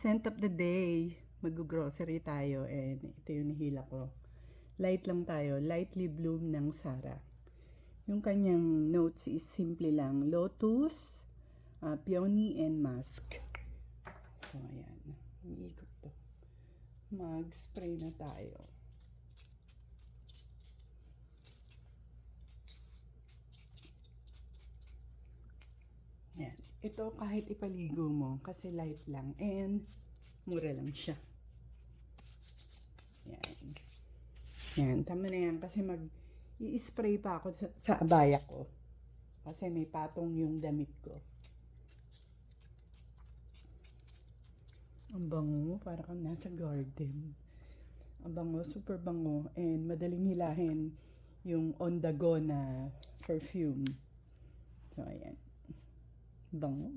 Scent of the day. Mag-grocery tayo and ito yung nahila ko. Light lang tayo. Lightly Bloom ng Sara. Yung kanyang notes is simple lang. Lotus, peony, and musk. So, ayan. Umiikot to. Mag-spray na tayo. Ayan. Ito kahit ipaligo mo kasi light lang and mura lang siya. Ayan. Ayan. Tama na yan kasi i-spray pa ako sa abaya ko. Kasi may patong yung damit ko. Ang bango. Para kang nasa garden. Ang bango. Super bango. And madaling hilahin yung on the go na perfume. So, ayan. Bango.